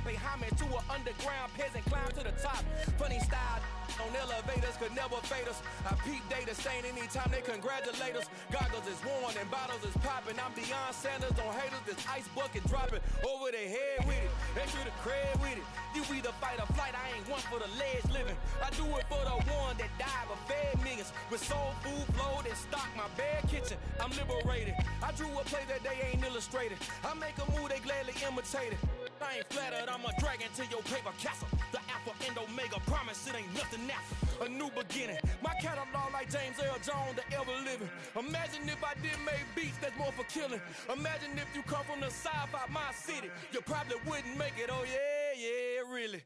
pay homage to an underground peasant, climb to the top. Funny style on elevators could never fade us. I peep data stain anytime they congratulate us. Goggles is worn and bottles is popping. I'm Deion Sanders on haters, this ice bucket dropping over their head with it. Extra the cred with it. You either fight or flight, I ain't one for the ledge living. I do it for the one that died but fed millions. With soul food flowed and stock my bad kitchen. I'm liberated. I drew a play that they ain't illustrated. I make a move they gladly imitated. I ain't flattered, I'm a dragon to your paper castle. The Alpha and Omega, promise it ain't nothing after. A new beginning. My catalog like James Earl Jones, the ever living. Imagine if I did make beats that's more for killing. Imagine if you come from the south out my city. You probably wouldn't make it, oh yeah, really.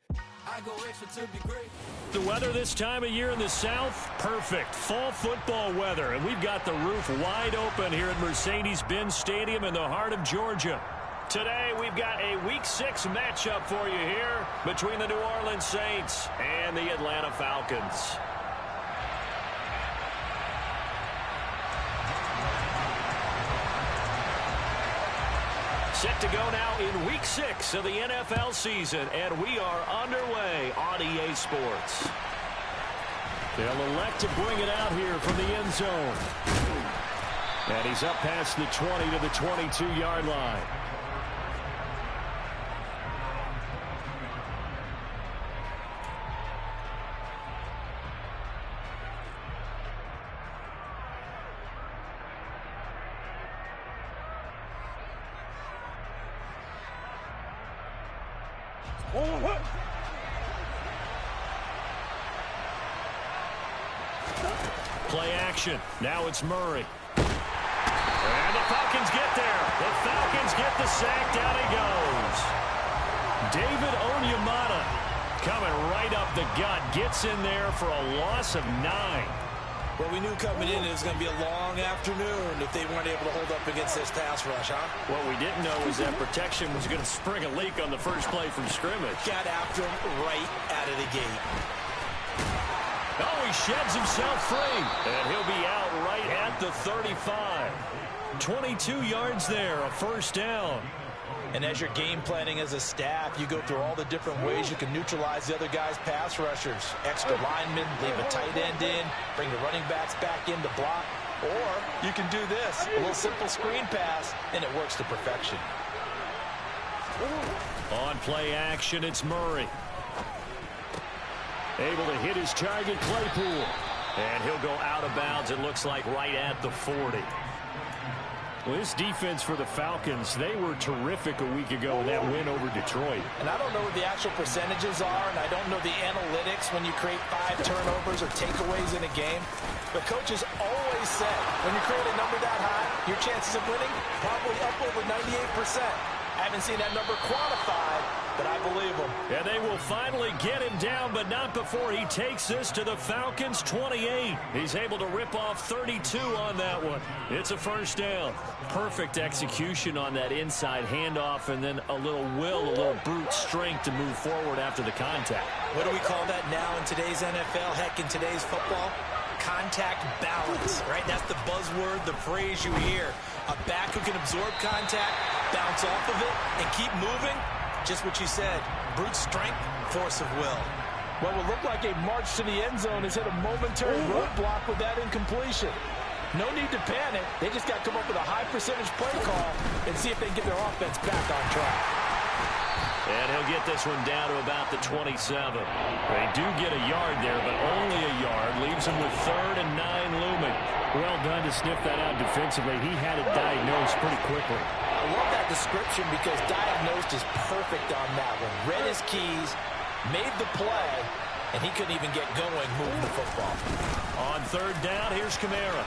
I go extra to be great. The weather this time of year in the south, perfect. Fall football weather, and we've got the roof wide open here at Mercedes-Benz Stadium in the heart of Georgia. Today, we've got a Week 6 matchup for you here between the New Orleans Saints and the Atlanta Falcons. Set to go now in Week 6 of the NFL season, and we are underway on EA Sports. They'll elect to bring it out here from the end zone. And he's up past the 20 to the 22-yard line. Play action. Now it's Murray. And the Falcons get there. The Falcons get the sack. Down he goes. David Onyemata coming right up the gut. Gets in there for a loss of 9. Well, we knew coming in it was going to be a long afternoon if they weren't able to hold up against this pass rush, huh? What we didn't know was that protection was going to spring a leak on the first play from scrimmage. Got after him right out of the gate. Oh, he sheds himself free. And he'll be out right at the 35. 22 yards there, a first down. And as you're game planning as a staff, you go through all the different ways you can neutralize the other guy's pass rushers. Extra linemen, leave a tight end in, bring the running backs back in to block. Or you can do this, a little simple screen pass, and it works to perfection. On play action, it's Murray. Able to hit his target, Claypool. And he'll go out of bounds, it looks like, right at the 40. Well, this defense for the Falcons, they were terrific a week ago in that win over Detroit. And I don't know what the actual percentages are, and I don't know the analytics when you create 5 turnovers or takeaways in a game. But coaches always said, when you create a number that high, your chances of winning probably up over 98%. I haven't seen that number quantified, but I believe him. And they will finally get him down, but not before he takes this to the Falcons' 28. He's able to rip off 32 on that one. It's a first down. Perfect execution on that inside handoff, and then a little will, a little brute strength to move forward after the contact. What do we call that now in today's NFL? Heck, in today's football? Contact balance, right? That's the buzzword, the phrase you hear. A back who can absorb contact, bounce off of it, and keep moving. Just what you said, brute strength, force of will. What will look like a march to the end zone has hit a momentary roadblock with that incompletion. No need to panic. They just got to come up with a high percentage play call and see if they can get their offense back on track. And he'll get this one down to about the 27. They do get a yard there, but only a yard. Leaves him with 3rd and 9 looming. Well done to sniff that out defensively. He had it diagnosed pretty quickly. I love that description because diagnosed is perfect on that one. Read his keys, made the play, and he couldn't even get going moving the football. On 3rd down, here's Kamara.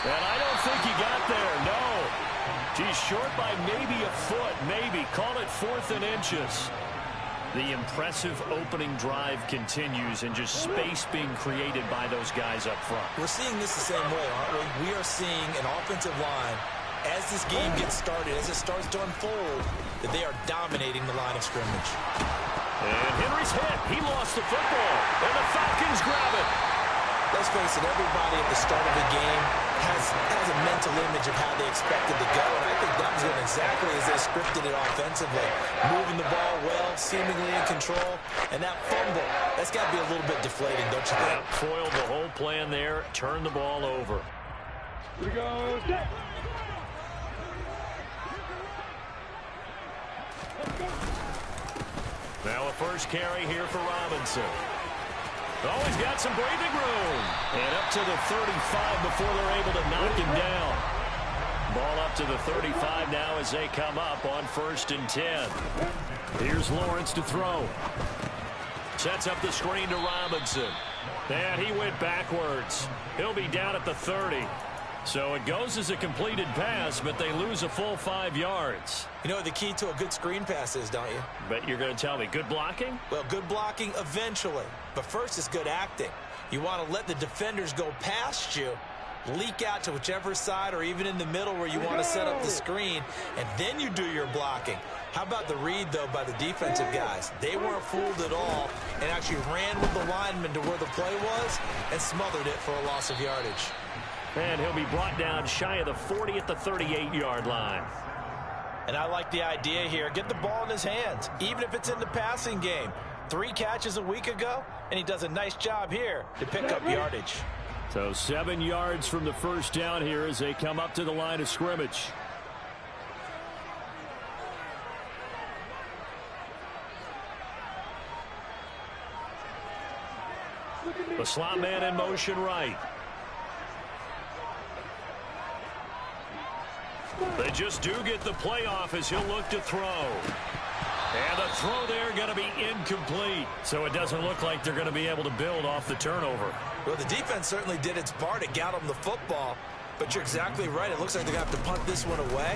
And I don't think he got there, no. He's short by maybe a foot, maybe. Call it 4th and inches. The impressive opening drive continues and just space being created by those guys up front. We're seeing this the same way, aren't we? We are seeing an offensive line, as this game gets started, as it starts to unfold, that they are dominating the line of scrimmage. And Henry's hit. He lost the football. And the Falcons grab it. Let's face it, everybody at the start of the game has a mental image of how they expected to go, and I think that was going to exactly as they scripted it offensively. Moving the ball well, seemingly in control. And that fumble, that's got to be a little bit deflating, don't you think? Yeah, foiled the whole plan there. Turn the ball over. Here we go. Now a first carry here for Robinson. Oh, he's got some breathing room. And up to the 35 before they're able to knock him down. Ball up to the 35 now as they come up on 1st and 10. Here's Lawrence to throw. Sets up the screen to Robinson. And he went backwards. He'll be down at the 30. So it goes as a completed pass, but they lose a full 5 yards. You know what the key to a good screen pass is, don't you? But you're going to tell me, good blocking? Well, good blocking eventually. But first it's good acting. You want to let the defenders go past you, leak out to whichever side or even in the middle where you want to set up the screen, and then you do your blocking. How about the read, though, by the defensive guys? They weren't fooled at all and actually ran with the lineman to where the play was and smothered it for a loss of yardage. And he'll be brought down shy of the 40 at the 38-yard line. And I like the idea here. Get the ball in his hands, even if it's in the passing game. 3 catches a week ago, and he does a nice job here to pick up yardage. So 7 yards from the first down here as they come up to the line of scrimmage. The slot man in motion right. They just do get the playoff as he'll look to throw. And the throw there going to be incomplete. So it doesn't look like they're going to be able to build off the turnover. Well, the defense certainly did its part to get them the football. But you're exactly right. It looks like they're going to have to punt this one away.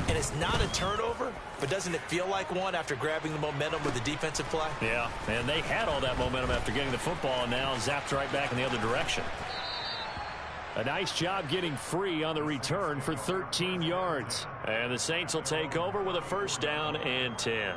And it's not a turnover, but doesn't it feel like one after grabbing the momentum with the defensive play? Yeah, and they had all that momentum after getting the football and now zapped right back in the other direction. A nice job getting free on the return for 13 yards. And the Saints will take over with a 1st down and 10.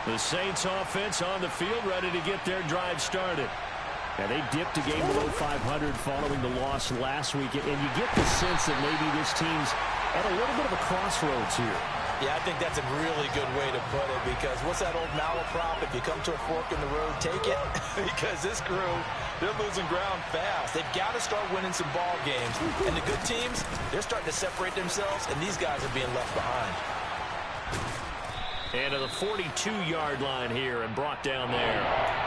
The Saints offense on the field ready to get their drive started. Now, they dipped a game below 500 following the loss last week, and you get the sense that maybe this team's at a little bit of a crossroads here. Yeah, I think that's a really good way to put it, because what's that old malaprop? If you come to a fork in the road, take it. Because this crew, they're losing ground fast. They've got to start winning some ball games. And the good teams, they're starting to separate themselves, and these guys are being left behind. And to the 42-yard line here and brought down there.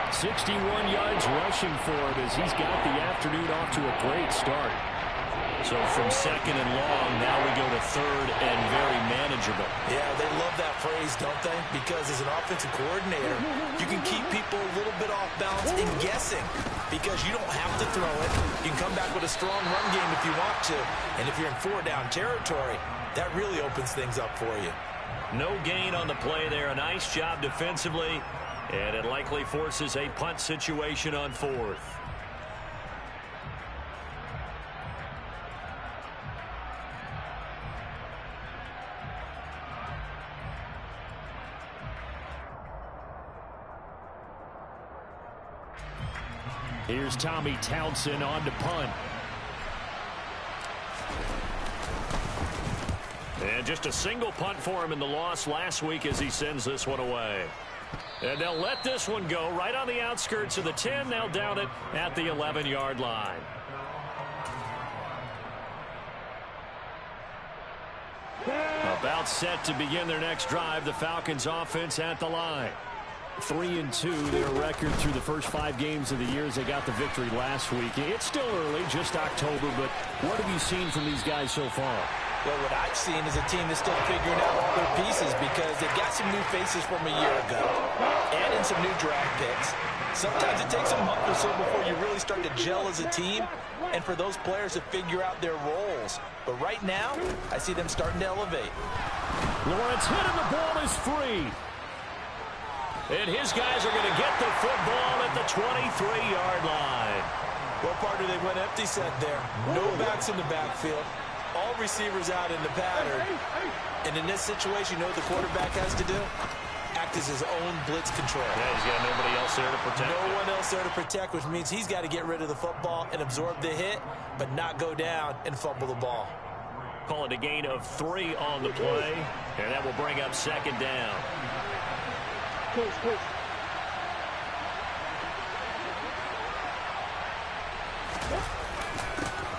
61 yards rushing for him as he's got the afternoon off to a great start. So from 2nd and long, now we go to 3rd and very manageable. Yeah, they love that phrase, don't they? Because as an offensive coordinator, you can keep people a little bit off balance and guessing, because you don't have to throw it. You can come back with a strong run game if you want to. And if you're in 4-down territory, that really opens things up for you. No gain on the play there. A nice job defensively, and it likely forces a punt situation on 4th. Here's Tommy Townsend on to punt. And just a single punt for him in the loss last week as he sends this one away. And they'll let this one go right on the outskirts of the 10. They'll down it at the 11-yard line. About set to begin their next drive. The Falcons offense at the line. 3-2 their record through the first 5 games of the year as they got the victory last week. It's still early, just October, but what have you seen from these guys so far? Well, what I've seen is a team that's still figuring out all their pieces, because they've got some new faces from a year ago, add in some new draft picks. Sometimes it takes a month or so before you really start to gel as a team and for those players to figure out their roles. But right now, I see them starting to elevate. Lawrence hit and the ball is free. And his guys are going to get the football at the 23-yard line. Well, partner, they went empty set there. No backs in the backfield. all receivers out in the pattern. And in this situation, you know what the quarterback has to do? Act as his own blitz control. Yeah, he's got nobody else there to protect. No one else there to protect, which means he's got to get rid of the football and absorb the hit, but not go down and fumble the ball. Call it a gain of 3 on the play, and that will bring up second down.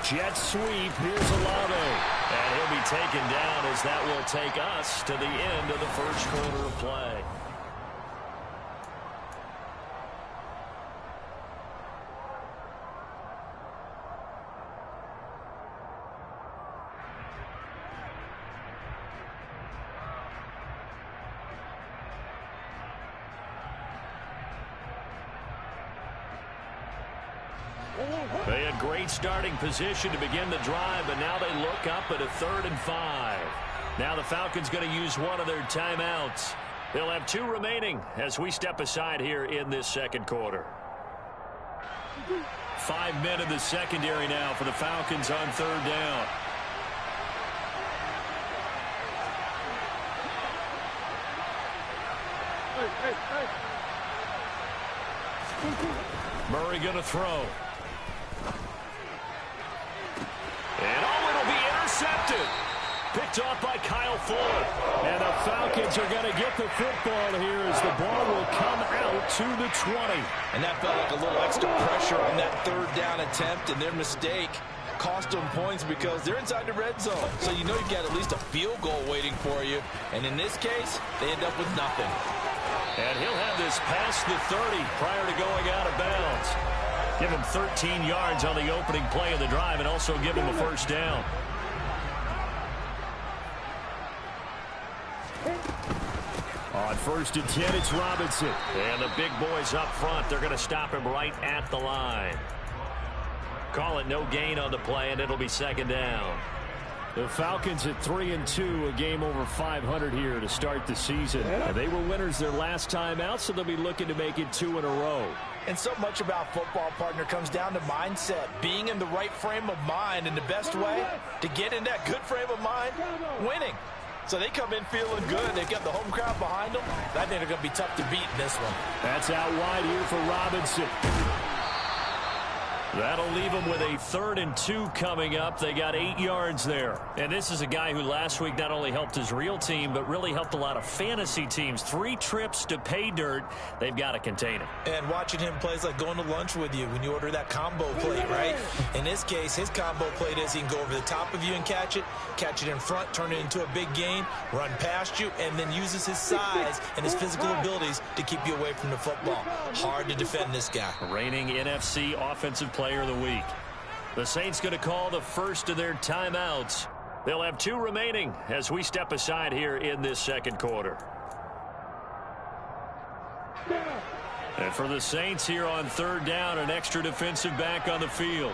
Jet sweep, here's Olave. And he'll be taken down as that will take us to the end of the first quarter of play. They had great starting position to begin the drive, but now they look up at a 3rd and 5. Now the Falcons going to use one of their timeouts. They'll have 2 remaining as we step aside here in this second quarter. 5 men in the secondary now for the Falcons on 3rd down. Murray going to throw. And it'll be intercepted. Picked off by Kyle Fuller. And the Falcons are going to get the football here as the ball will come out to the 20. And that felt like a little extra pressure on that 3rd down attempt, and their mistake cost them points because they're inside the red zone. So you know you've got at least a field goal waiting for you. And in this case, they end up with nothing. And he'll have this past the 30 prior to going out of bounds. Give him 13 yards on the opening play of the drive and also give him a first down. On 1st and 10, it's Robinson. And the big boys up front, they're going to stop him right at the line. Call it no gain on the play, and it'll be second down. The Falcons at 3-2, a game over 500 here to start the season. And they were winners their last time out, so they'll be looking to make it 2 in a row. And so much about football, partner, comes down to mindset. Being in the right frame of mind, and the best way to get in that good frame of mind, winning. So they come in feeling good. They've got the home crowd behind them. I think they're going to be tough to beat in this one. That's out wide here for Robinson. That'll leave them with a 3rd and 2 coming up. They got 8 yards there. And this is a guy who last week not only helped his real team, but really helped a lot of fantasy teams. 3 trips to pay dirt. They've got to contain him. And watching him play is like going to lunch with you when you order that combo plate, right? In this case, his combo plate is he can go over the top of you and catch it in front, turn it into a big gain, run past you, and then uses his size and his physical abilities to keep you away from the football. Hard to defend this guy. Reigning NFC Offensive Player of the Week. The Saints going to call the first of their timeouts. They'll have 2 remaining as we step aside here in this second quarter. And for the Saints here on 3rd down, an extra defensive back on the field.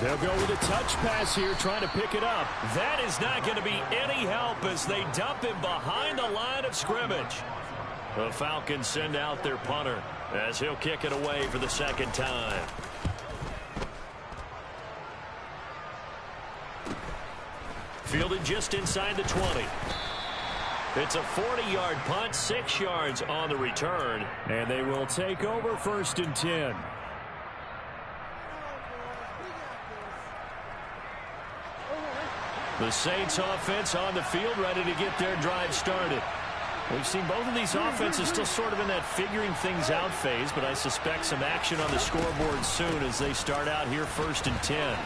They'll go with a touch pass here, trying to pick it up. That is not going to be any help as they dump him behind the line of scrimmage. The Falcons send out their punter as he'll kick it away for the second time. Fielded just inside the 20. It's a 40-yard punt, 6 yards on the return, and they will take over 1st and 10. The Saints offense on the field, ready to get their drive started. We've seen both of these offenses still sort of in that figuring things out phase, but I suspect some action on the scoreboard soon as they start out here 1st and 10.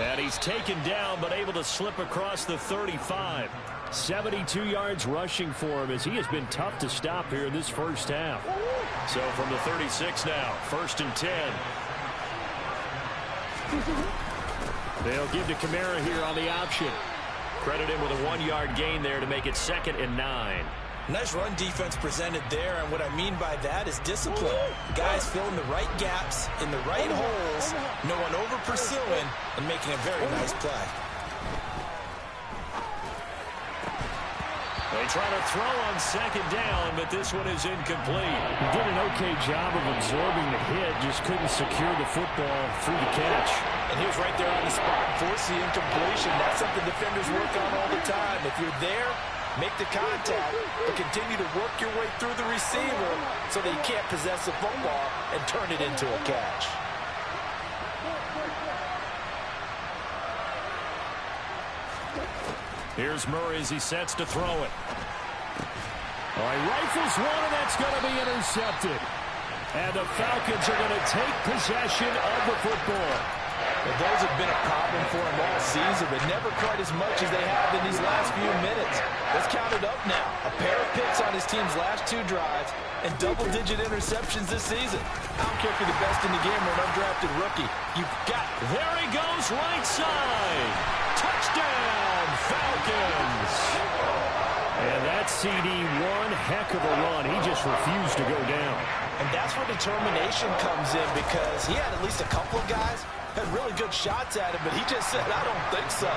And he's taken down, but able to slip across the 35. 72 yards rushing for him as he has been tough to stop here in this first half. So from the 36 now, 1st and 10. They'll give to Kamara here on the option. Credit him with a 1-yard gain there to make it 2nd and 9. Nice run defense presented there, and what I mean by that is discipline. Guys filling the right gaps in the right holes, no one over pursuing, and making a very nice play. They try to throw on second down, but this one is incomplete. He did an okay job of absorbing the hit, just couldn't secure the football through the catch. And he was right there on the spot, force the incompletion. That's something defenders work on all the time. If you're there, make the contact, but continue to work your way through the receiver so that you can't possess the football and turn it into a catch. Here's Murray as he sets to throw it. All right, rifles one, and that's going to be intercepted. And the Falcons are going to take possession of the football. Well, those have been a problem for him all season, but never quite as much as they have in these last few minutes. Let's count it up now. A pair of picks on his team's last 2 drives and double-digit interceptions this season. I don't care if you're the best in the game or an undrafted rookie. You've got... There he goes, right side. Touchdown, Falcons. And that CD, one heck of a run. He just refused to go down. And that's where determination comes in, because he had at least a couple of guys had really good shots at him, but he just said, I don't think so.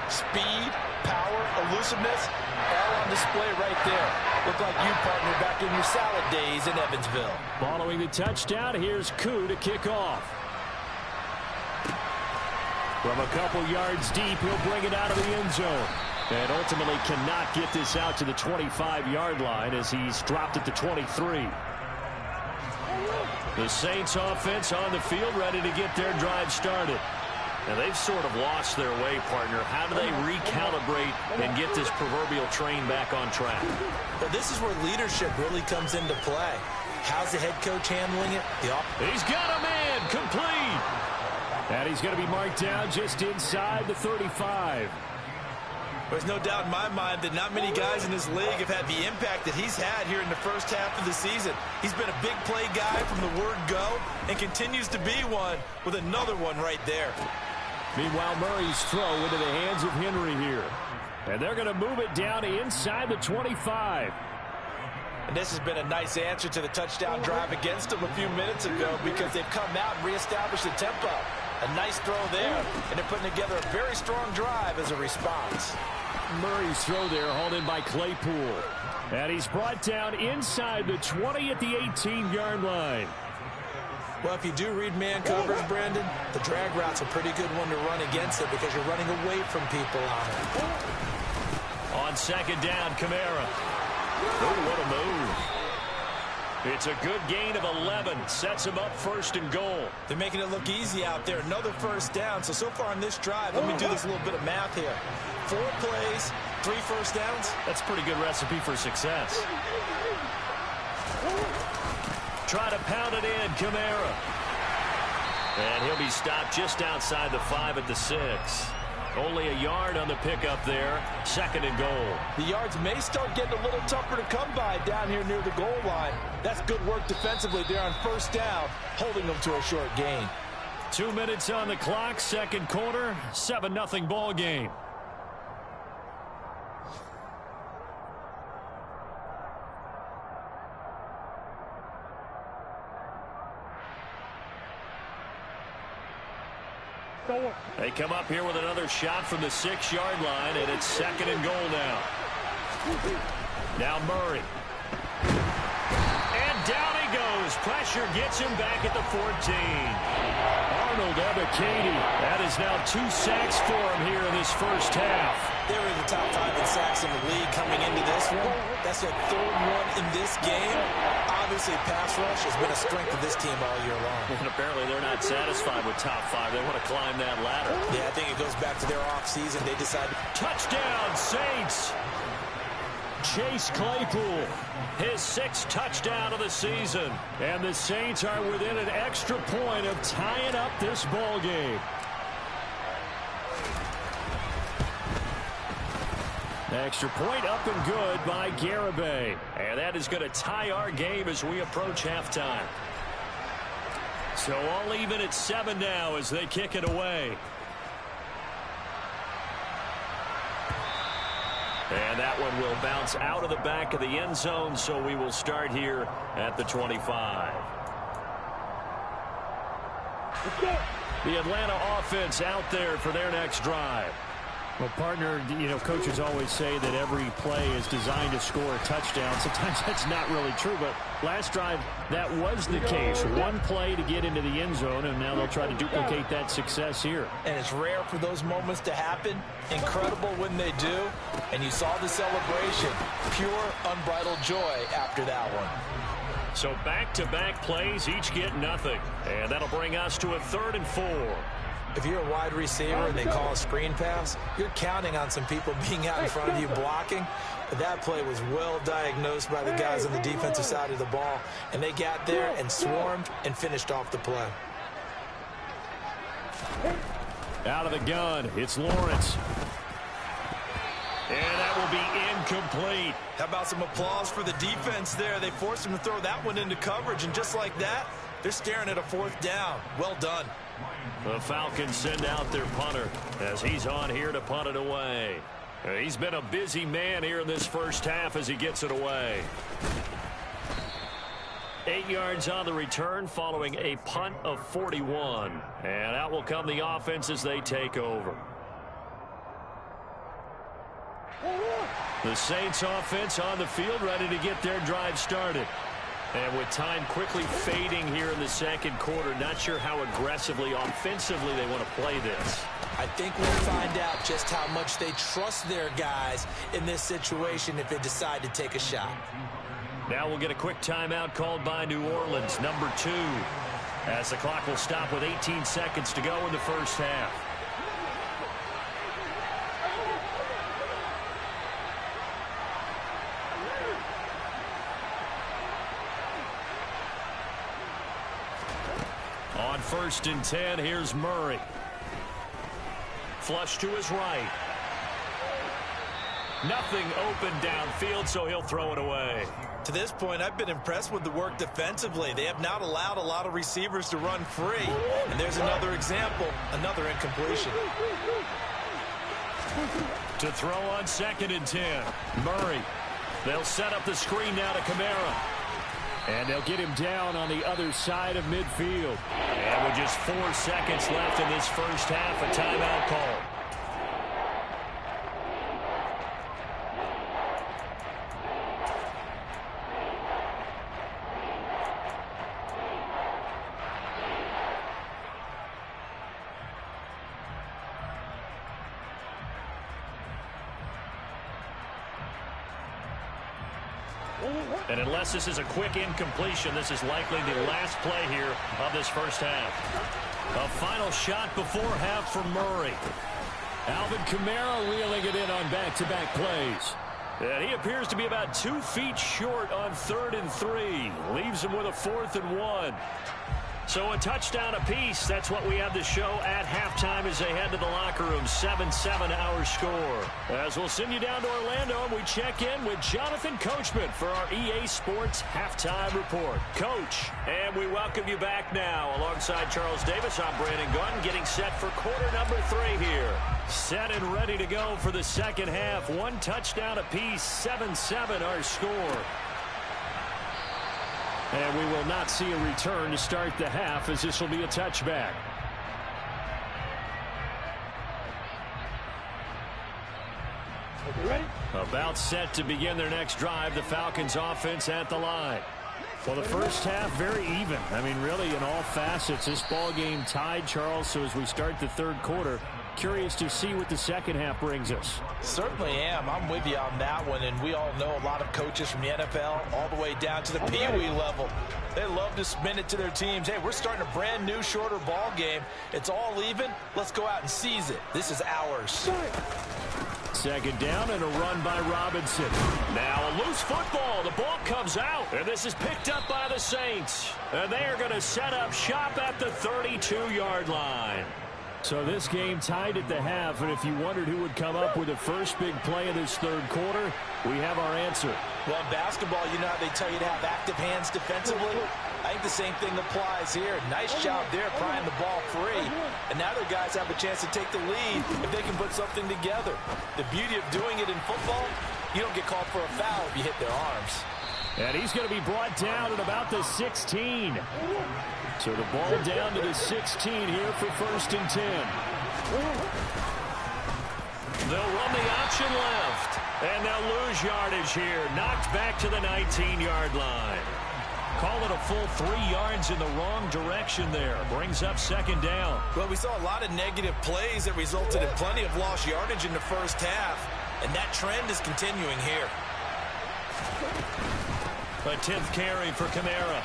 Speed, power, elusiveness, all on display right there. Look like you, partner, back in your salad days in Evansville. Following the touchdown, here's Koo to kick off. From a couple yards deep, he'll bring it out of the end zone. And ultimately cannot get this out to the 25-yard line as he's dropped at the 23. The Saints offense on the field ready to get their drive started. And they've sort of lost their way, partner. How do they recalibrate and get this proverbial train back on track? Well, this is where leadership really comes into play. How's the head coach handling it? He's got a man, complete. And he's going to be marked down just inside the 35. There's no doubt in my mind that not many guys in this league have had the impact that he's had here in the first half of the season. He's been a big play guy from the word go and continues to be one with another one right there. Meanwhile, Murray's throw into the hands of Henry here. And they're going to move it down inside the 25. And this has been a nice answer to the touchdown drive against them a few minutes ago, because they've come out and reestablished the tempo. A nice throw there, and they're putting together a very strong drive as a response. Murray's throw there hauled in by Claypool. And he's brought down inside the 20 at the 18-yard line. Well, if you do read man coverage, Brandon, the drag route's a pretty good one to run against it because you're running away from people on it. On second down, Kamara. Oh, what a move. It's a good gain of 11. Sets him up first and goal. They're making it look easy out there. Another first down. So far on this drive, let me do this little bit of math here. 4 plays, 3 first downs. That's a pretty good recipe for success. Try to pound it in, Kamara. And he'll be stopped just outside the 5 at the 6. Only a yard on the pickup there. Second and goal. The yards may start getting a little tougher to come by down here near the goal line. That's good work defensively there on first down, holding them to a short gain. 2 minutes on the clock, second quarter, 7-0 ball game. They come up here with another shot from the 6-yard line, and it's second and goal now. Now Murray. And down he goes. Pressure gets him back at the 14. Arnold Ebiketie. That is now 2 sacks for him here in this first half. They were in the top 5 in sacks in the league coming into this one. That's their 3rd one in this game. Obviously, pass rush has been a strength of this team all year long. And apparently they're not satisfied with top 5. They want to climb that ladder. Yeah, I think it goes back to their offseason. They decided. Touchdown, Saints! Chase Claypool. His 6th touchdown of the season. And the Saints are within an extra point of tying up this ball game. Extra point up and good by Garibay. And that is going to tie our game as we approach halftime. So all even at 7 now as they kick it away. And that one will bounce out of the back of the end zone, so we will start here at the 25. The Atlanta offense out there for their next drive. Well, partner, coaches always say that every play is designed to score a touchdown. Sometimes that's not really true, but last drive, that was the case. One play to get into the end zone, and now they'll try to duplicate that success here. And it's rare for those moments to happen. Incredible when they do. And you saw the celebration. Pure, unbridled joy after that one. So back-to-back plays, each get nothing. And that'll bring us to a 3rd and 4. If you're a wide receiver and they call a screen pass, you're counting on some people being out in front of you blocking. But that play was well diagnosed by the guys on the defensive side of the ball. And they got there and swarmed and finished off the play. Out of the gun, it's Lawrence. And that will be incomplete. How about some applause for the defense there? They forced him to throw that one into coverage, and just like that, they're staring at a 4th down. Well done. The Falcons send out their punter as he's on here to punt it away. He's been a busy man here in this first half as he gets it away. 8 yards on the return following a punt of 41. And out will come the offense as they take over. The Saints offense on the field ready to get their drive started. And with time quickly fading here in the second quarter, not sure how aggressively, offensively they want to play this. I think we'll find out just how much they trust their guys in this situation if they decide to take a shot. Now we'll get a quick timeout called by New Orleans, number 2, as the clock will stop with 18 seconds to go in the first half. On 1st and 10, here's Murray. Flush to his right. Nothing open downfield, so he'll throw it away. To this point, I've been impressed with the work defensively. They have not allowed a lot of receivers to run free. And there's another example, another incompletion. To throw on 2nd and 10, Murray. They'll set up the screen now to Kamara. And they'll get him down on the other side of midfield. And with just 4 seconds left in this first half, a timeout call. And unless this is a quick incompletion, this is likely the last play here of this first half. A final shot before half for Murray. Alvin Kamara wheeling it in on back-to-back plays. And he appears to be about 2 feet short on 3rd and 3. Leaves him with a 4th and 1. So a touchdown apiece. That's what we have to show at halftime as they head to the locker room. 7-7 our score. As we'll send you down to Orlando, and we check in with Jonathan Coachman for our EA Sports Halftime Report. Coach, and we welcome you back now. Alongside Charles Davis, I'm Brandon Gunn, getting set for quarter number 3 here. Set and ready to go for the second half. 1 touchdown apiece. 7-7 our score. And we will not see a return to start the half, as this will be a touchback. About set to begin their next drive. The Falcons offense at the line. Well, the first half, very even. I mean, really, in all facets, this ball game tied, Charles. So as we start the third quarter, curious to see what the second half brings us. Certainly am. I'm with you on that one. And we all know a lot of coaches from the NFL all the way down to the Pee-wee level. They love to spin it to their teams. Hey, we're starting a brand new, shorter ball game. It's all even. Let's go out and seize it. This is ours. Second down and a run by Robinson. Now a loose football. The ball comes out. And this is picked up by the Saints. And they are going to set up shop at the 32-yard line. So this game tied at the half, and if you wondered who would come up with the first big play of this third quarter, we have our answer. Well, in basketball, you know how they tell you to have active hands defensively? I think the same thing applies here. Nice job there prying the ball free. And now their guys have a chance to take the lead if they can put something together. The beauty of doing it in football, you don't get called for a foul if you hit their arms. And he's going to be brought down at about the 16. So the ball down to the 16 here for 1st and 10. They'll run the option left. And they'll lose yardage here. Knocked back to the 19-yard line. Call it a full 3 yards in the wrong direction there. Brings up second down. Well, we saw a lot of negative plays that resulted in plenty of lost yardage in the first half. And that trend is continuing here. A 10th carry for Kamara.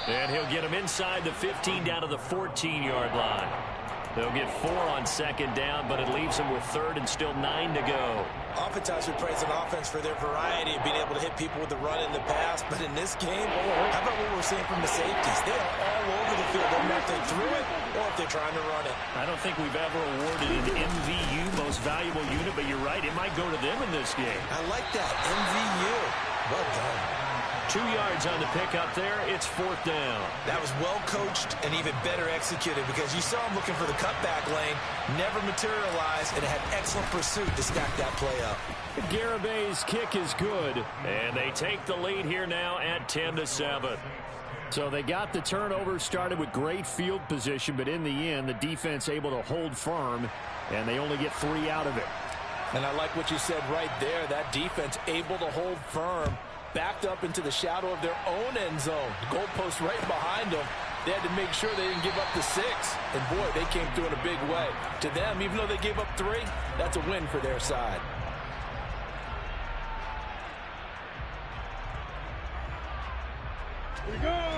And he'll get him inside the 15 down to the 14-yard line. They'll get 4 on second down, but it leaves them with third and still 9 to go. Oftentimes we praise an offense for their variety of being able to hit people with the run in the pass. But in this game, how about what we're seeing from the safeties? They are all over the field. They know if they threw it or if they're trying to run it. I don't think we've ever awarded an MVU, most valuable unit, but you're right. It might go to them in this game. I like that. MVU. Well done. 2 yards on the pickup there. It's fourth down. That was well coached and even better executed because you saw him looking for the cutback lane, never materialized, and had excellent pursuit to stack that play up. Garabay's kick is good, and they take the lead here now at 10-7. So they got the turnover, started with great field position, but in the end, the defense able to hold firm, and they only get 3 out of it. And I like what you said right there. That defense able to hold firm, backed up into the shadow of their own end zone. The goalpost right behind them. They had to make sure they didn't give up the 6. And, boy, they came through in a big way. To them, even though they gave up 3, that's a win for their side.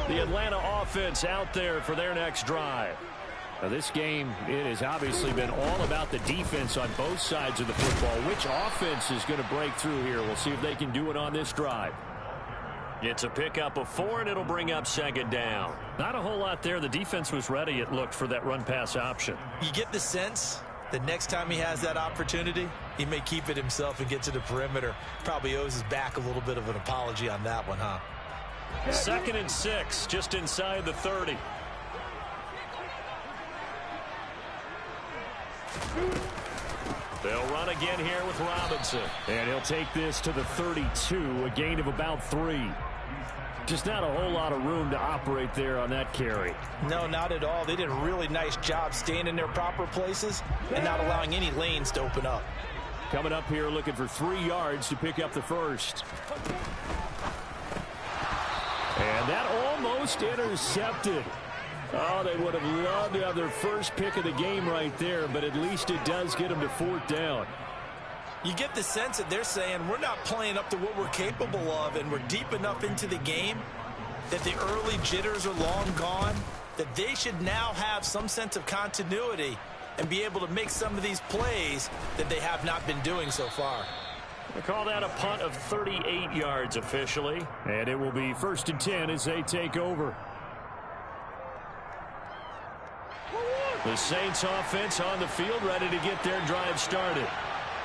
The Atlanta offense out there for their next drive. Now, this game, it has obviously been all about the defense on both sides of the football. Which offense is going to break through here? We'll see if they can do it on this drive. It's a pickup of 4, and it'll bring up second down. Not a whole lot there. The defense was ready, it looked, for that run-pass option. You get the sense that next time he has that opportunity, he may keep it himself and get to the perimeter. Probably owes his back a little bit of an apology on that one, huh? 2nd and 6, just inside the 30. They'll run again here with Robinson. And he'll take this to the 32, a gain of about 3. Just not a whole lot of room to operate there on that carry. No, not at all. They did a really nice job staying in their proper places and not allowing any lanes to open up. Coming up here looking for 3 yards to pick up the first. And that almost intercepted. Oh, they would have loved to have their first pick of the game right there, but at least it does get them to 4th down. You get the sense that they're saying we're not playing up to what we're capable of, and we're deep enough into the game that the early jitters are long gone, that they should now have some sense of continuity and be able to make some of these plays that they have not been doing so far. They call that a punt of 38 yards officially, and it will be 1st and 10 as they take over. The Saints offense on the field, ready to get their drive started.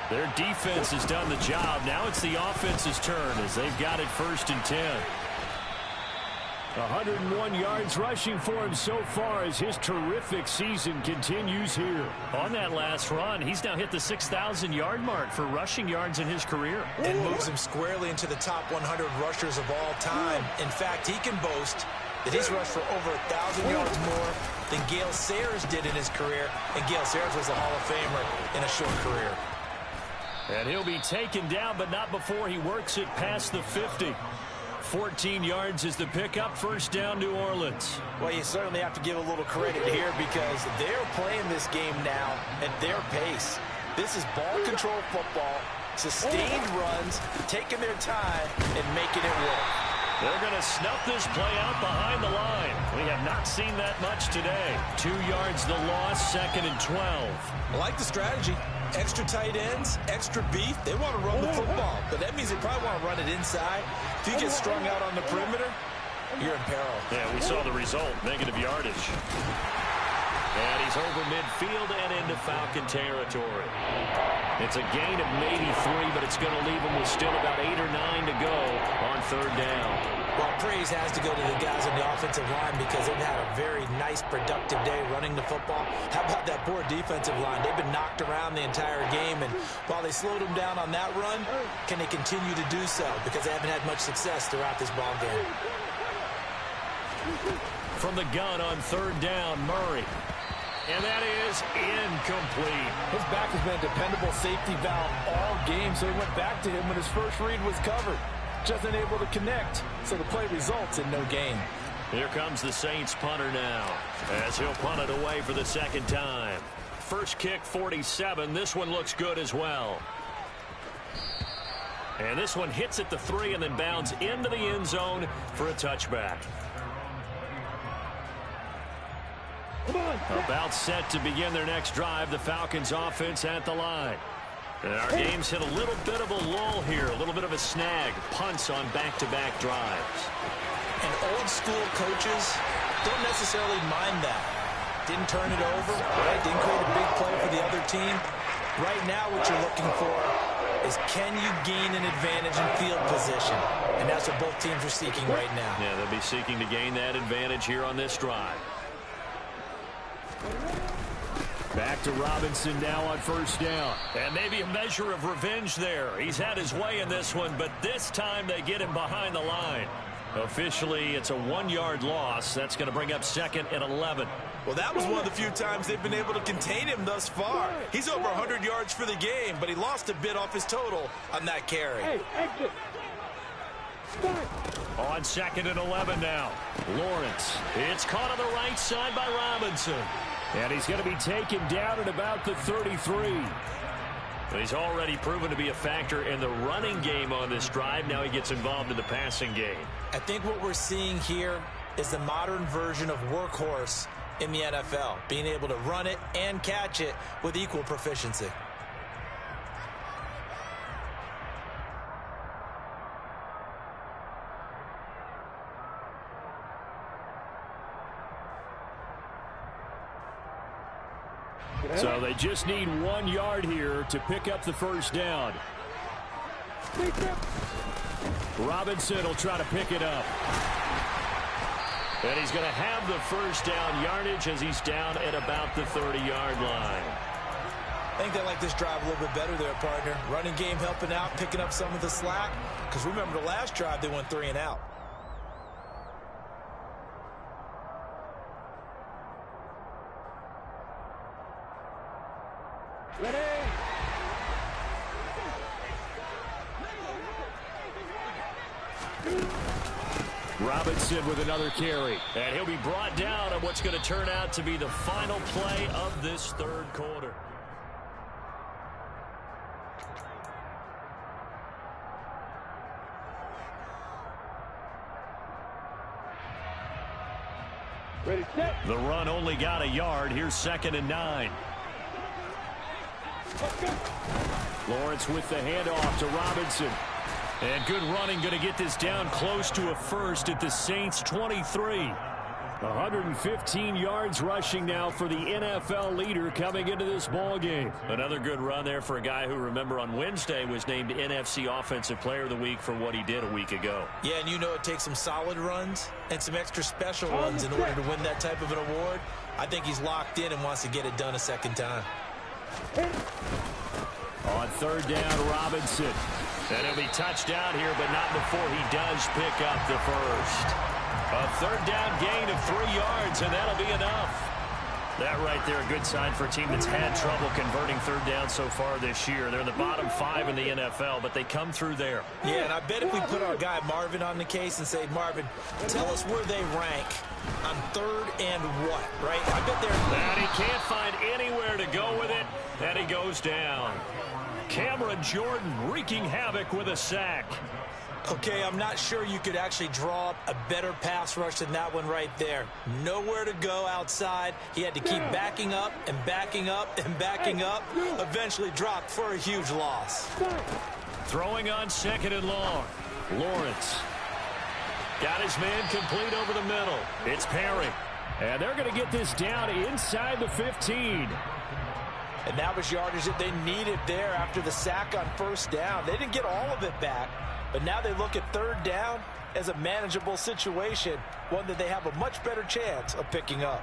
Their defense has done the job. Now it's the offense's turn as they've got it 1st and 10. 101 yards rushing for him so far as his terrific season continues here. On that last run, he's now hit the 6,000-yard mark for rushing yards in his career. And moves him squarely into the top 100 rushers of all time. In fact, he can boast that he's rushed for over 1,000 yards more than Gale Sayers did in his career, and Gale Sayers was a Hall of Famer in a short career. And he'll be taken down, but not before he works it past the 50. 14 yards is the pickup, 1st down, New Orleans. Well, you certainly have to give a little credit here because they're playing this game now at their pace. This is ball control football, sustained runs, taking their time, and making it work. They're going to snuff this play out behind the line. We have not seen that much today. 2 yards the loss, 2nd and 12. I like the strategy. Extra tight ends, extra beef. They want to run the football, but that means they probably want to run it inside. If you get strung out on the perimeter, you're in peril. Yeah, we saw the result, negative yardage. And he's over midfield and into Falcon territory. It's a gain of maybe 3, but it's going to leave him with still about 8 or 9 to go on 3rd down. Well, praise has to go to the guys on the offensive line because they've had a very nice, productive day running the football. How about that poor defensive line? They've been knocked around the entire game, and while they slowed them down on that run, can they continue to do so? Because they haven't had much success throughout this ball game. From the gun on 3rd down, Murray. and that is incomplete. His back has been a dependable safety valve all game, so he went back to him when his first read was covered. Just unable to connect, so the play results in no gain. Here comes the Saints punter now, as he'll punt it away for the second time. First kick, 47. This one looks good as well. And this one hits at the 3 and then bounds into the end zone for a touchback. About set to begin their next drive, the Falcons offense at the line. And our game's hit a little bit of a lull here, a little bit of a snag. Punts on back-to-back drives. And old-school coaches don't necessarily mind that. Didn't turn it over, right? Didn't create a big play for the other team. Right now what you're looking for is can you gain an advantage in field position? And that's what both teams are seeking right now. Yeah, they'll be seeking to gain that advantage here on this drive. Back to Robinson now on first down. And maybe a measure of revenge there. He's had his way in this one, but this time they get him behind the line. Officially, it's a 1-yard loss. That's going to bring up 2nd and 11. Well, that was one of the few times they've been able to contain him thus far. He's over 100 yards for the game, but he lost a bit off his total on that carry. On 2nd and 11 now. Lawrence. It's caught on the right side by Robinson. And he's going to be taken down at about the 33. He's already proven to be a factor in the running game on this drive. Now he gets involved in the passing game. I think what we're seeing here is the modern version of workhorse in the NFL, being able to run it and catch it with equal proficiency. So they just need 1 yard here to pick up the first down. Robinson will try to pick it up. And he's going to have the first down yardage as he's down at about the 30-yard line. I think they like this drive a little bit better there, partner. Running game helping out, picking up some of the slack. Because remember the last drive, they went 3 and out. Ready. Robinson with another carry. And he'll be brought down on what's going to turn out to be the final play of this third quarter. Ready, set. The run only got a yard. Here's 2nd and 9. Lawrence with the handoff to Robinson. And good running, going to get this down close to a first at the Saints 23. 115 yards rushing now for the NFL leader coming into this ball game. Another good run there for a guy who, remember, on Wednesday was named NFC Offensive Player of the Week for what he did a week ago. Yeah, and you know it takes some solid runs and some extra special runs in order to win that type of an award. I think he's locked in and wants to get it done a second time. On third down, Robinson. And he'll be touched down here, but not before he does pick up the first. A third down gain of 3 yards, and that'll be enough. That right there, a good sign for a team that's had trouble converting third down so far this year. They're in the bottom 5 in the NFL, but they come through there. Yeah, and I bet if we put our guy Marvin on the case and say, Marvin, tell us where they rank on third and what, right? I bet they're... And he can't find anywhere to go with it, and he goes down. Cameron Jordan wreaking havoc with a sack. Okay, I'm not sure you could actually draw up a better pass rush than that one right there. Nowhere to go outside. He had to keep backing up and backing up and backing up. Eventually dropped for a huge loss. Throwing on 2nd and long. Lawrence. Got his man complete over the middle. It's Perry. And they're going to get this down inside the 15. And that was yardage that they needed there after the sack on first down. They didn't get all of it back, but now they look at third down as a manageable situation, one that they have a much better chance of picking up.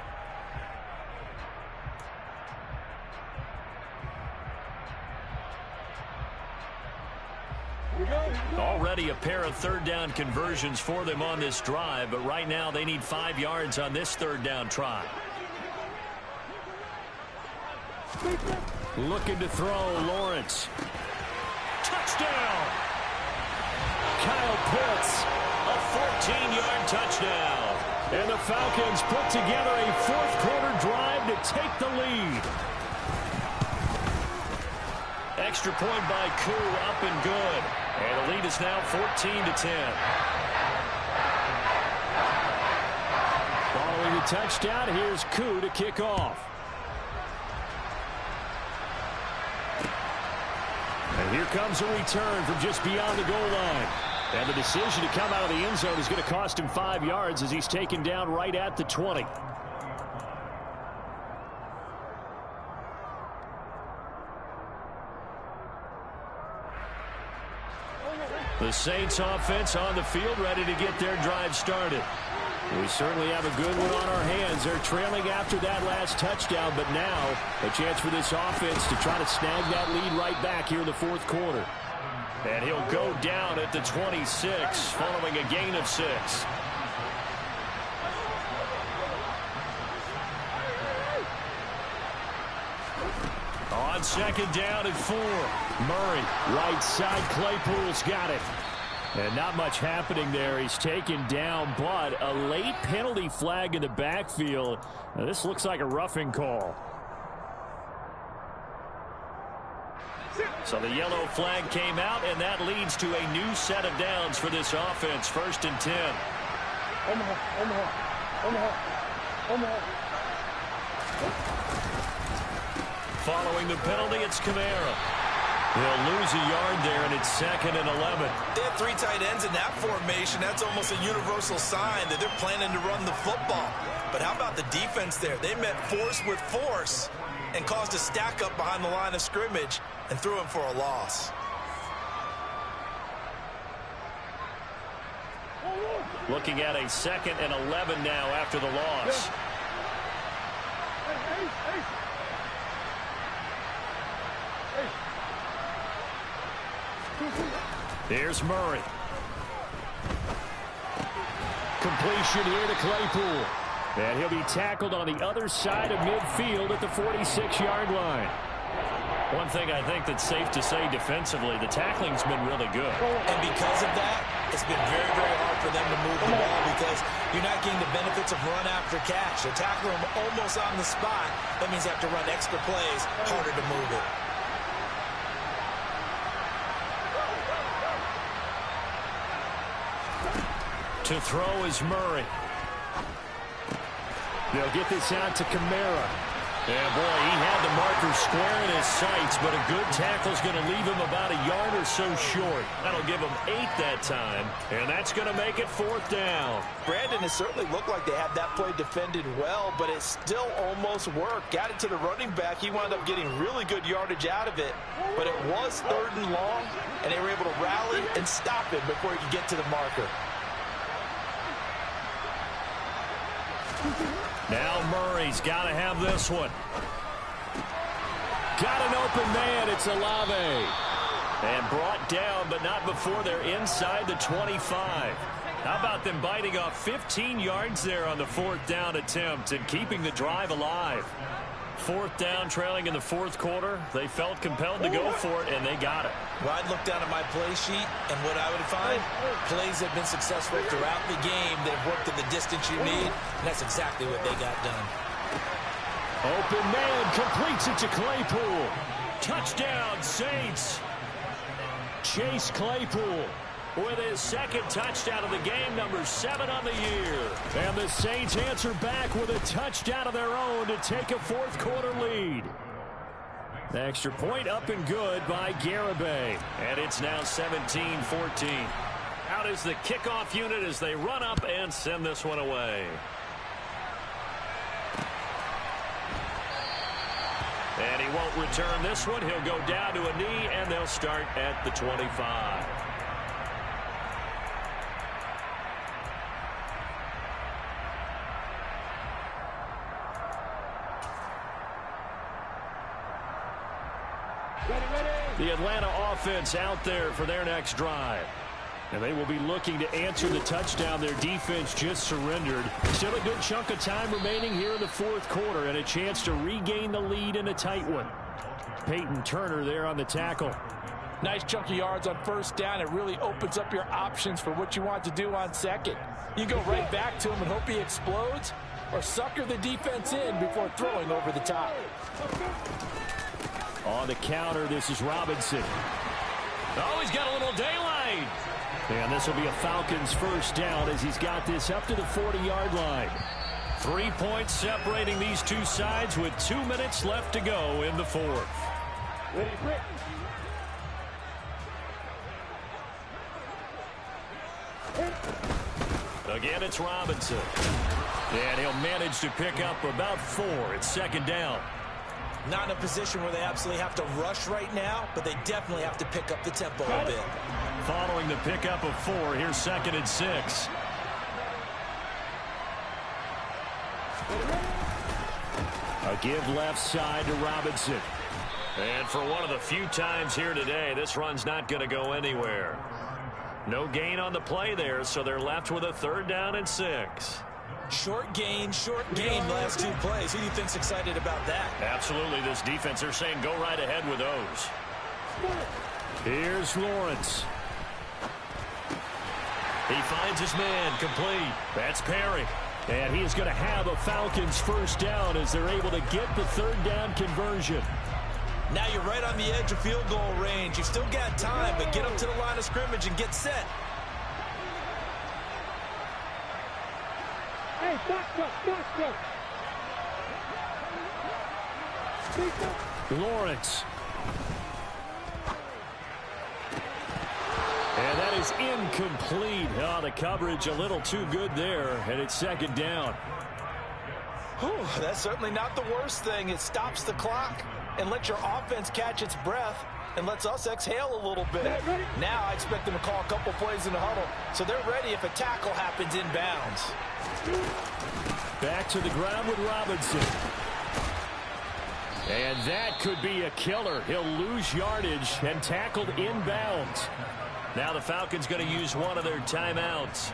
Already a pair of third down conversions for them on this drive, but right now they need 5 yards on this third down try. Looking to throw, Lawrence. Touchdown! Kyle Pitts, a 14-yard touchdown. And the Falcons put together a fourth-quarter drive to take the lead. Extra point by Koo, up and good. And the lead is now 14-10. Following the touchdown, here's Koo to kick off. And here comes a return from just beyond the goal line. And the decision to come out of the end zone is going to cost him 5 yards as he's taken down right at the 20. The Saints offense on the field, ready to get their drive started. We certainly have a good one on our hands. They're trailing after that last touchdown, but now a chance for this offense to try to snag that lead right back here in the fourth quarter. And he'll go down at the 26 following a gain of 6. On second down and 4. Murray, right side, Claypool's got it. And not much happening there. He's taken down, but a late penalty flag in the backfield. Now, this looks like a roughing call. So the yellow flag came out, and that leads to a new set of downs for this offense. 1st and 10. Following the penalty, it's Kamara. He'll lose a yard there, and it's 2nd and 11. They have 3 tight ends in that formation. That's almost a universal sign that they're planning to run the football. But how about the defense there? They met force with force and caused a stack up behind the line of scrimmage and threw him for a loss. Looking at a 2nd and 11 now after the loss. Here's Murray. Completion here to Claypool. And he'll be tackled on the other side of midfield at the 46-yard line. One thing I think that's safe to say defensively, the tackling's been really good. And because of that, it's been very, very hard for them to move the ball because you're not getting the benefits of run after catch. They're tackling them almost on the spot. That means they have to run extra plays, harder to move it. To throw is Murray. They'll get this out to Kamara. And boy, he had the marker square in his sights, but a good tackle is going to leave him about a yard or so short. That'll give him 8 that time, and that's going to make it 4th down. Brandon, it certainly looked like they had that play defended well, but it still almost worked. Got it to the running back. He wound up getting really good yardage out of it, but it was 3rd and long, and they were able to rally and stop him before he could get to the marker. Now Murray's got to have this one. Got an open man. It's Olave. And brought down, but not before they're inside the 25. How about them biting off 15 yards there on the 4th down attempt and keeping the drive alive? 4th down, trailing in the 4th quarter. They felt compelled to go for it, and they got it. Well, I'd look down at my play sheet, and what I would find, plays have been successful throughout the game that have worked in the distance you need, and that's exactly what they got done. Open man completes it to Claypool. Touchdown, Saints. Chase Claypool with his 2nd touchdown of the game, number 7 on the year. And the Saints answer back with a touchdown of their own to take a 4th quarter lead. The extra point up and good by Garibay. And it's now 17-14. Out is the kickoff unit as they run up and send this one away. And he won't return this one. He'll go down to a knee, and they'll start at the 25. The Atlanta offense out there for their next drive. And they will be looking to answer the touchdown their defense just surrendered. Still a good chunk of time remaining here in the fourth quarter and a chance to regain the lead in a tight one. Peyton Turner there on the tackle. Nice chunk of yards on first down. It really opens up your options for what you want to do on second. You go right back to him and hope he explodes, or sucker the defense in before throwing over the top. On the counter, this is Robinson. Oh, he's got a little daylight. And this will be a Falcons first down as he's got this up to the 40-yard line. 3 points separating these two sides with 2 minutes left to go in the fourth. Ready, Britt. Again, it's Robinson. And he'll manage to pick up about 4. It's second down. Not in a position where they absolutely have to rush right now, but they definitely have to pick up the tempo a bit. Following the pickup of 4, here's second and 6. A give left side to Robinson. And for one of the few times here today, this run's not going to go anywhere. No gain on the play there, so they're left with a third down and 6. Short gain last 2 plays. Who do you think's excited about that? Absolutely, this defense, they're saying go right ahead with those. Here's Lawrence. He finds his man complete. That's Perry. And he is going to have a Falcons first down as they're able to get the third down conversion. Now you're right on the edge of field goal range. You've still got time, but get up to the line of scrimmage and get set. Hey, stop. Lawrence. And that is incomplete. Oh, the coverage a little too good there, and it's second down. Whew, that's certainly not the worst thing. It stops the clock and lets your offense catch its breath and lets us exhale a little bit. Now I expect them to call a couple plays in the huddle, so they're ready if a tackle happens inbounds. Back to the ground with Robinson. And that could be a killer. He'll lose yardage and tackled inbounds. Now the Falcons going to use one of their timeouts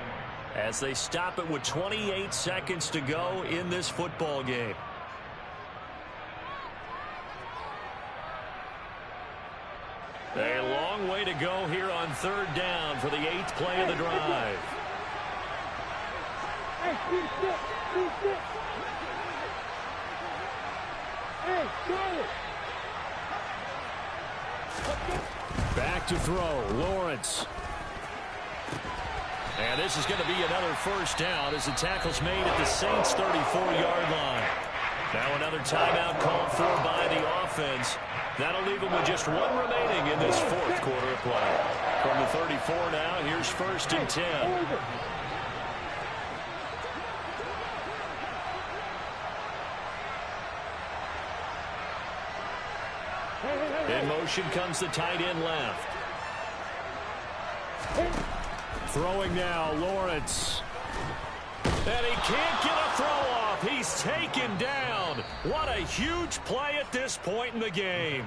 as they stop it with 28 seconds to go in this football game. A long way to go here on third down for the 8th play of the drive. Hey, Back to throw, Lawrence. And this is going to be another first down as the tackle's made at the Saints' 34-yard line. Now another timeout called for by the offense. That'll leave them with just 1 remaining in this fourth quarter of play. From the 34 now, here's first and 10. In motion comes the tight end left. Throwing now, Lawrence. And he can't get a throw off. He's taken down. What a huge play at this point in the game.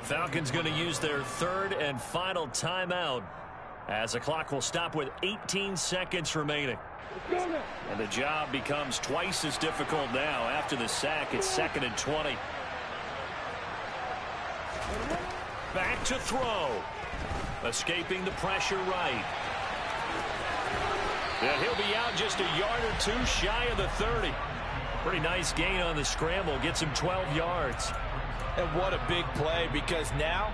Falcons going to use their third and final timeout as the clock will stop with 18 seconds remaining. And the job becomes twice as difficult now. After the sack, it's second and 20. Back to throw. Escaping the pressure right. And he'll be out just a yard or 2 shy of the 30. Pretty nice gain on the scramble. Gets him 12 yards. And what a big play, because now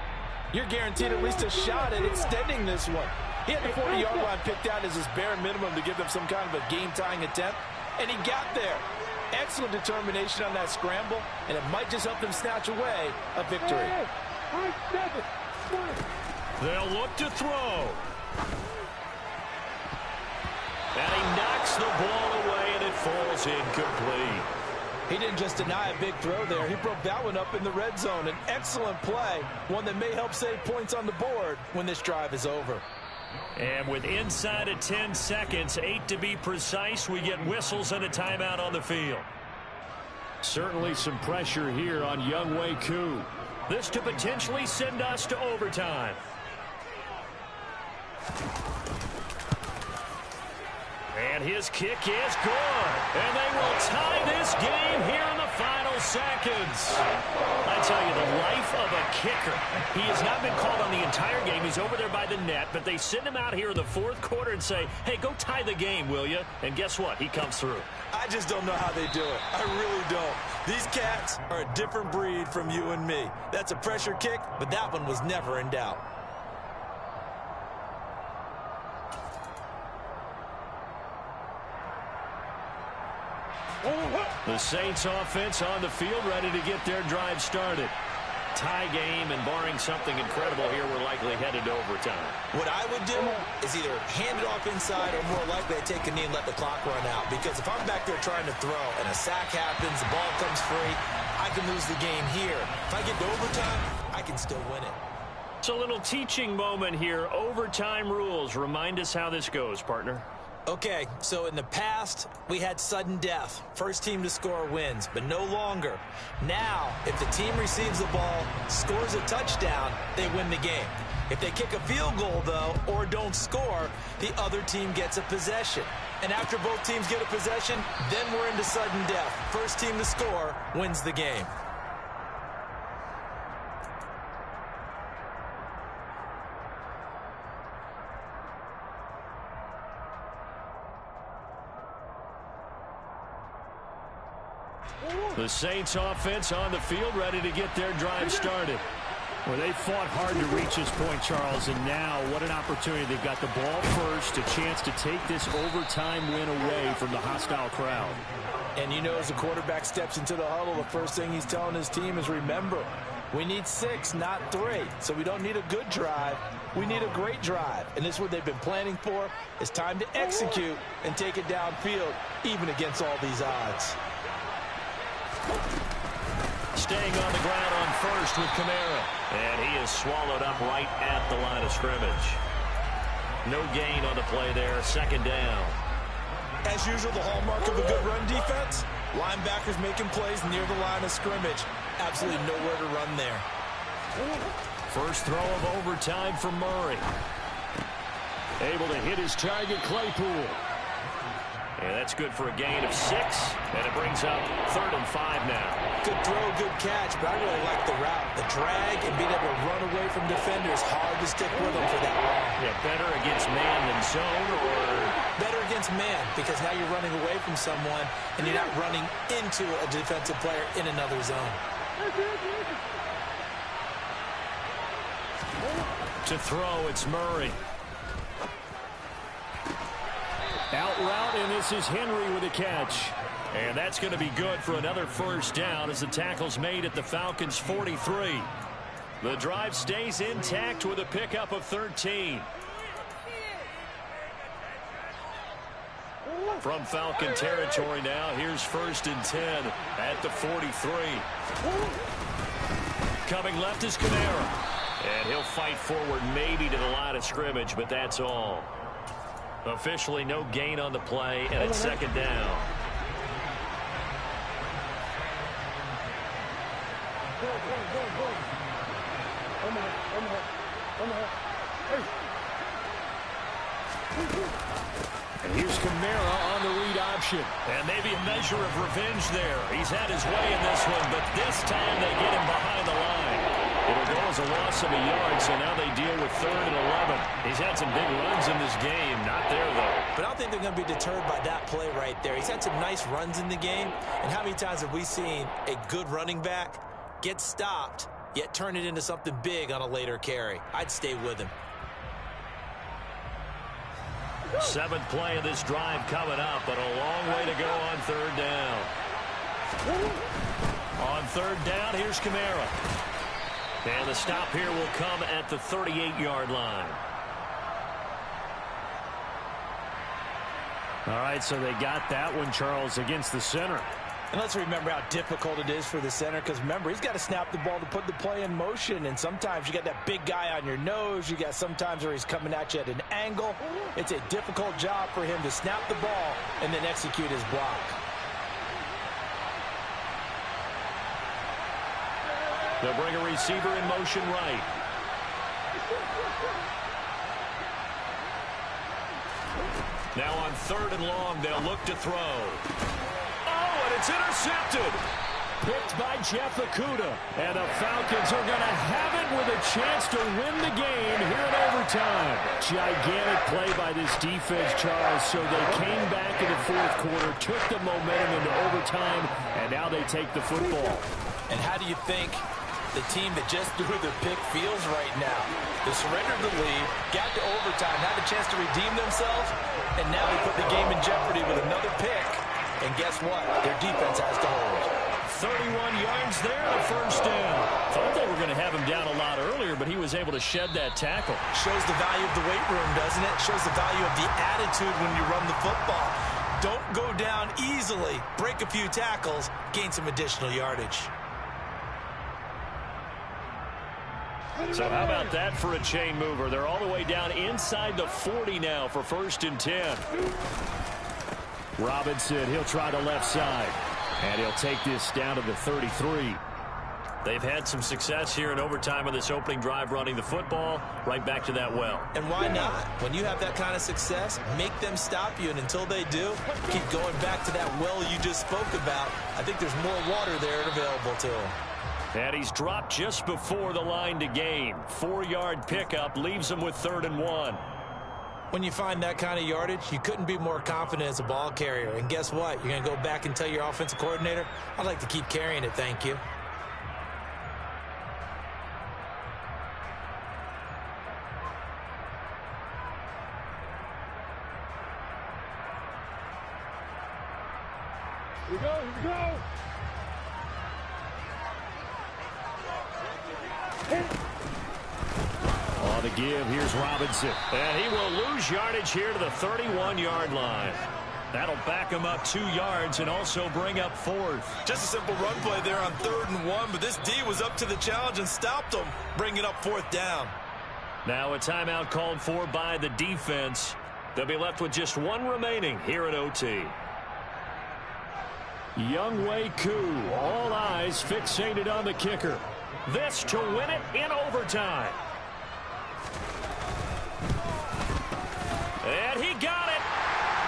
you're guaranteed at least a shot at extending this one. He had the 40-yard line picked out as his bare minimum to give them some kind of a game-tying attempt, and he got there. Excellent determination on that scramble, and it might just help them snatch away a victory. They'll look to throw. And he knocks the ball away, and it falls incomplete. He didn't just deny a big throw there. He broke that one up in the red zone. An excellent play, one that may help save points on the board when this drive is over. And with inside of 10 seconds, 8 to be precise, we get whistles and a timeout on the field. Certainly some pressure here on Younghoe Koo. This to potentially send us to overtime. And his kick is good. And they will tie this game here in the final seconds. I tell you, the life of a kicker. He has not been called on the entire game. He's over there by the net, but they send him out here in the fourth quarter and say, hey, go tie the game, will you? And guess what? He comes through. I just don't know how they do it. I really don't. These cats are a different breed from you and me. That's a pressure kick, but that one was never in doubt. The Saints offense on the field, ready to get their drive started. Tie game, and barring something incredible here, we're likely headed to overtime. What I would do is either hand it off inside or more likely I take a knee and let the clock run out. Because if I'm back there trying to throw and a sack happens, the ball comes free, I can lose the game here. If I get to overtime, I can still win it. It's a little teaching moment here. Overtime rules. Remind us how this goes, partner. Okay, so in the past, we had sudden death. First team to score wins, but no longer. Now, if the team receives the ball, scores a touchdown, they win the game. If they kick a field goal, though, or don't score, the other team gets a possession. And after both teams get a possession, then we're into sudden death. First team to score wins the game. The Saints offense on the field, ready to get their drive started. Well, they fought hard to reach this point, Charles, and now what an opportunity. They've got the ball first, a chance to take this overtime win away from the hostile crowd. And you know, as the quarterback steps into the huddle, the first thing he's telling his team is, remember, we need 6, not 3. So we don't need a good drive. We need a great drive. And this is what they've been planning for. It's time to execute and take it downfield, even against all these odds. Staying on the ground on first with Kamara. And he is swallowed up right at the line of scrimmage. No gain on the play there. Second down. As usual, the hallmark of a good run defense, linebackers making plays near the line of scrimmage. Absolutely nowhere to run there. First throw of overtime for Murray. Able to hit his target, Claypool. And that's good for a gain of 6, and it brings up 3rd and 5 now. Good throw, good catch, but I really like the route. The drag and being able to run away from defenders, hard to stick with them for that long. Yeah, better against man than zone, or? Better against man, because now you're running away from someone, and you're not running into a defensive player in another zone. To throw, it's Murray. Out route, and this is Henry with a catch. And that's going to be good for another first down as the tackle's made at the Falcons' 43. The drive stays intact with a pickup of 13. From Falcon territory now, here's 1st and 10 at the 43. Coming left is Kamara. And he'll fight forward maybe to the line of scrimmage, but that's all. Officially no gain on the play, and it's 2nd down. And here's Kamara on the read option. And maybe a measure of revenge there. He's had his way in this one, but this time they get him behind the line. It'll go as a loss of a yard, so now they deal with 3rd and 11. He's had some big runs in this game. Not there, though. But I don't think they're going to be deterred by that play right there. He's had some nice runs in the game. And how many times have we seen a good running back get stopped, yet turn it into something big on a later carry? I'd stay with him. 7th play of this drive coming up, but a long way to go on 3rd down. On 3rd down, here's Kamara. And the stop here will come at the 38-yard line. All right, so they got that one, Charles, against the center. And let's remember how difficult it is for the center, because remember, he's got to snap the ball to put the play in motion, and sometimes you got that big guy on your nose. You got sometimes where he's coming at you at an angle. It's a difficult job for him to snap the ball and then execute his block. They'll bring a receiver in motion right. Now on 3rd and long, they'll look to throw. Oh, and it's intercepted. Picked by Jeff Okudah. And the Falcons are going to have it with a chance to win the game here in overtime. Gigantic play by this defense, Charles. So they came back in the 4th quarter, took the momentum into overtime, and now they take the football. And how do you think the team that just threw their pick feels right now? They surrendered the lead, got to overtime, had a chance to redeem themselves, and now they put the game in jeopardy with another pick. And guess what? Their defense has to hold. 31 yards there, a first down. Thought they were going to have him down a lot earlier, but he was able to shed that tackle. Shows the value of the weight room, doesn't it? Shows the value of the attitude when you run the football. Don't go down easily. Break a few tackles, gain some additional yardage. So how about that for a chain mover? They're all the way down inside the 40 now for 1st and 10. Robinson, he'll try the left side. And he'll take this down to the 33. They've had some success here in overtime on this opening drive running the football right back to that well. And why not? When you have that kind of success, make them stop you. And until they do, keep going back to that well you just spoke about. I think there's more water there available to him. And he's dropped just before the line to gain. 4-yard pickup leaves him with 3rd and 1. When you find that kind of yardage, you couldn't be more confident as a ball carrier. And guess what? You're going to go back and tell your offensive coordinator, I'd like to keep carrying it, thank you. Here we go, here we go. On the give, here's Robinson. And he will lose yardage here to the 31-yard line. That'll back him up 2 yards and also bring up 4th. Just a simple run play there on 3rd and 1, but this D was up to the challenge and stopped him, bringing up 4th down. Now a timeout called for by the defense. They'll be left with just 1 remaining here at OT. Younghoe Koo, all eyes fixated on the kicker. This to win it in overtime. And he got it.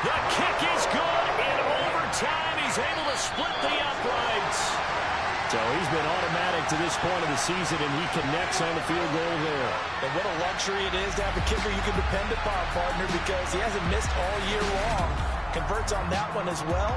The kick is good in overtime. He's able to split the uprights. So he's been automatic to this point of the season, and he connects on the field goal there. And what a luxury it is to have a kicker you can depend upon, partner, because he hasn't missed all year long. Converts on that one as well.